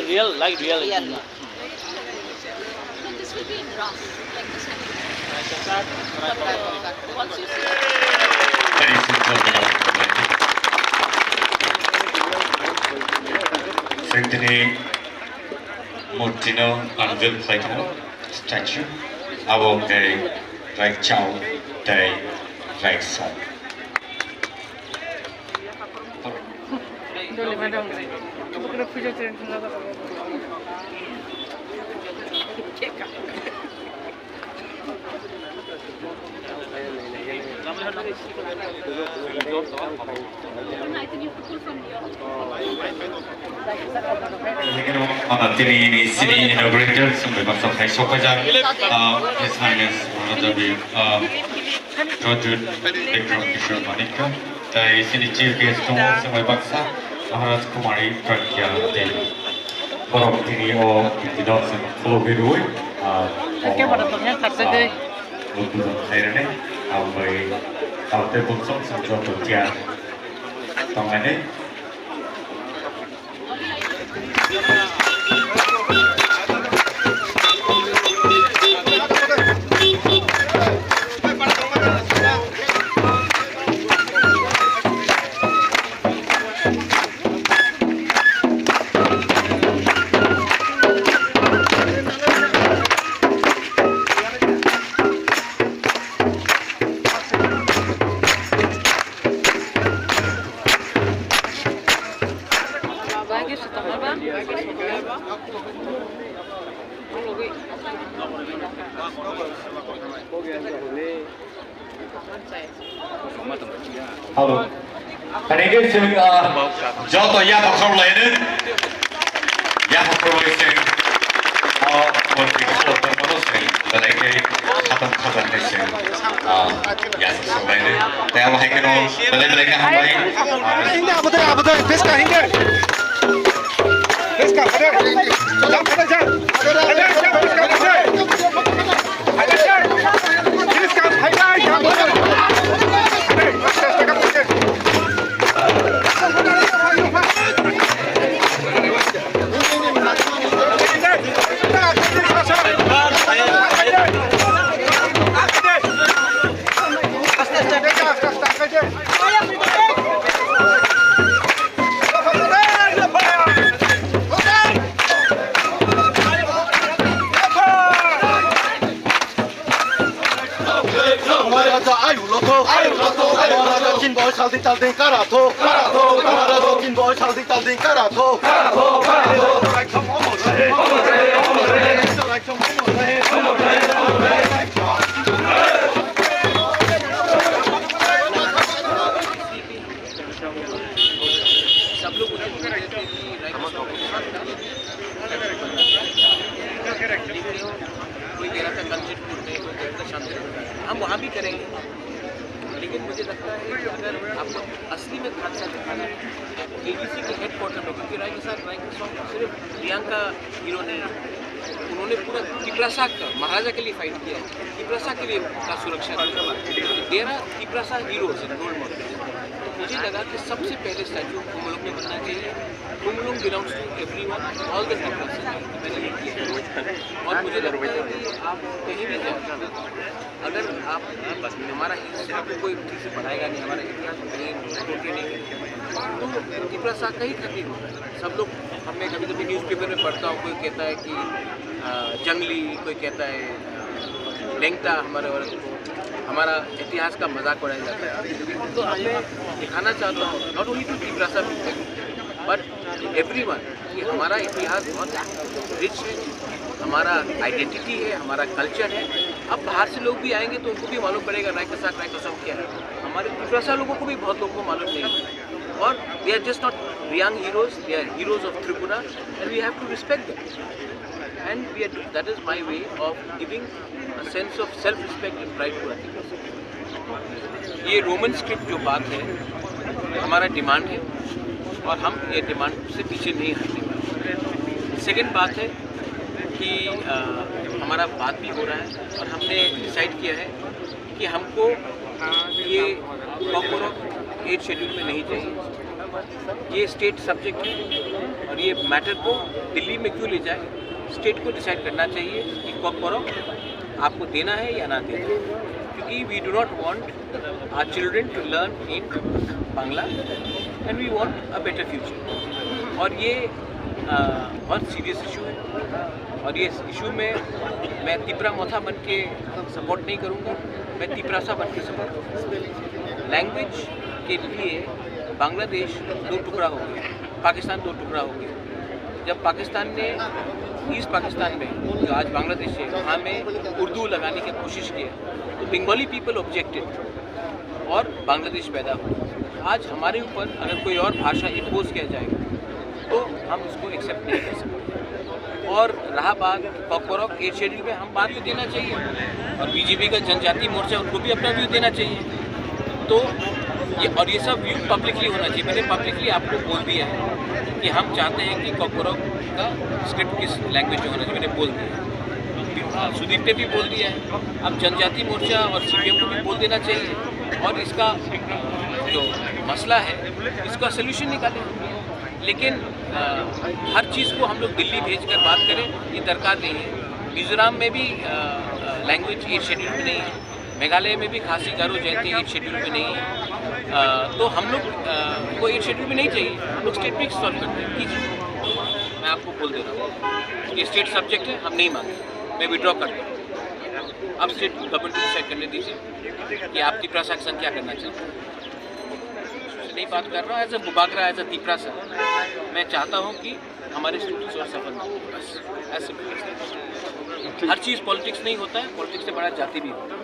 real, like real. Real. So this will be in rough, like the second. Once you see. Certainly, Murtino unveiled Plato statue. Our day, like Chow, day, like Song. I think you have to pull from here. Tini ini sini inaugurator sampai bangsa Faisal Fajar, His Highness Honorable Rajut Vikram Kishore Manikka, dari sini Chief Guest sampai bangsa Maharaj Kumari Pragya Devi. Borok tini o tidak selalu berui. Oke pada ternyata terjadi. Untuk saya ni, sampai sampai bungsong sampai bertiar. Tengah ni. Halo. Hari ini saya jatuh ya bakal lain. Ya bakal lain saya. Mungkin kalau terus saya lagi khatam ni saya. Ya bakal lain. Tapi awak hingga balik ke hambai. Hingga apa tu? Fiska hingga. Fiska ada. Jam ada jam. Ada jam. Fiska ada. Ada jam. Fiska hingga jam. Calding karato, kin boy calding karato. हम वहाँ भी करेंगे, लेकिन मुझे लगता है कि अगर आपको असली में खालसा दिखाना है केबीसी के हेडक्वार्टर में, क्योंकि राय के साथ राय के सॉन्ग सिर्फ प्रियंका हीरो ने, उन्होंने पूरा तिपरासा का महाराजा के लिए फाइट किया है, तिपरासा के लिए का सुरक्षा देरा तिपरासा हीरोज रोल मॉडल। तो मुझे लगा कि सबसे पहले स्टैचू कुमलोंग में बनना चाहिए। Kumlong belongs to everyone, all the Tiprasa. मैंने ये किया और मुझे लगता है कि आप कहीं भी जाए, अगर आप हमारा आपको कोई ठीक से पढ़ाएगा नहीं, हमारा इतिहास कहीं नहीं तो तिपरासा कहीं खत्म होता है। सब लोग, हमने कभी कभी न्यूज़पेपर में पढ़ता हूँ, कोई कहता है कि जंगली, कोई कहता है लेंगटा, हमारा इतिहास का मजाक उड़ाया जाता है। तो मैं दिखाना चाहता हूँ not only to Tiprasa but everyone कि हमारा इतिहास बहुत रिच है, हमारा आइडेंटिटी है, हमारा कल्चर है। अब बाहर से लोग भी आएंगे तो उनको भी मालूम पड़ेगा राय के साथ राय का सॉन्ग क्या है। हमारे तिपरासा लोगों को भी बहुत लोगों को मालूम नहीं है, और they are just not Reang heroes, they are heroes of Tripura and we have to respect them. And that is my way of giving a sense of self respect and pride to Tiprasa. ये रोमन स्क्रिप्ट जो बात है हमारा demand है, और हम ये demand से पीछे नहीं हटने वाले। सेकेंड बात है कि हमारा बात भी हो रहा है और हमने डिसाइड किया है कि हमको ये कॉकरोच 8 शेड्यूल में नहीं चाहिए। ये स्टेट सब्जेक्ट है और ये मैटर को दिल्ली में क्यों ले जाए, स्टेट को डिसाइड करना चाहिए कि कॉकबोरॉक आपको देना है या ना देना है, क्योंकि we do not want our children to learn in Bangla and we want a better future. और ये बहुत सीरियस इशू है और ये इशू में मैं तिपरा मोथा बन के सपोर्ट नहीं करूँगा, मैं तिपरासा बन के सपोर्ट करूँगा। लैंग्वेज के लिए बांग्लादेश दो टुकड़ा हो गया, पाकिस्तान दो टुकड़ा हो गया। जब पाकिस्तान ने ईस्ट पाकिस्तान में जो आज बांग्लादेश है वहाँ में उर्दू लगाने की कोशिश किया तो बंगाली पीपल ऑब्जेक्टेड और बांग्लादेश पैदा हुआ। आज हमारे ऊपर अगर कोई और भाषा इम्पोज किया जाएगा तो हम उसको एक्सेप्ट नहीं कर सकते। और रहा बात कॉकबोरॉक 8 शेड्यूल में, हम बात भी देना चाहिए और बीजेपी का जनजातीय मोर्चा उनको भी अपना व्यू देना चाहिए। तो ये सब व्यू पब्लिकली होना चाहिए। मैंने पब्लिकली आपको बोल दिया है कि हम चाहते हैं कि कॉकबोरॉक का स्क्रिप्ट किस लैंग्वेज में होना चाहिए, मैंने बोल दिया। सुदीप ने भी बोल दिया है, अब जनजातीय मोर्चा और CPM को भी बोल देना चाहिए और इसका जो मसला है इसका सल्यूशन निकालें। लेकिन हर चीज़ को हम लोग दिल्ली भेजकर बात करें, ये दरकार नहीं है। मिज़ोरम में भी लैंग्वेज 8 शेड्यूल में नहीं है, मेघालय में भी खासी गारो जयंती 8 शेड्यूल में नहीं है। तो हम लोग को 8 शेड्यूल में नहीं चाहिए, हम लोग स्टेट पिक्स सॉल्व करते हैं। कीजिए, मैं आपको बोल दे रहा हूँ ये स्टेट सब्जेक्ट है, हम नहीं मांगे, मैं विड्रॉ करता हूँ। अब स्टेट गवर्नमेंट को डिसाइड करने दीजिए कि आप तिपरासा के साथ क्या करना चाहते हैं। नहीं बात कर रहा हूँ as a Bubagra, as a Tiprasa. मैं चाहता हूँ कि हमारे स्टूडेंट्स और सफल हों, बस ऐसे। हर चीज़ पॉलिटिक्स नहीं होता है, पॉलिटिक्स से बड़ा जाति भी होता है।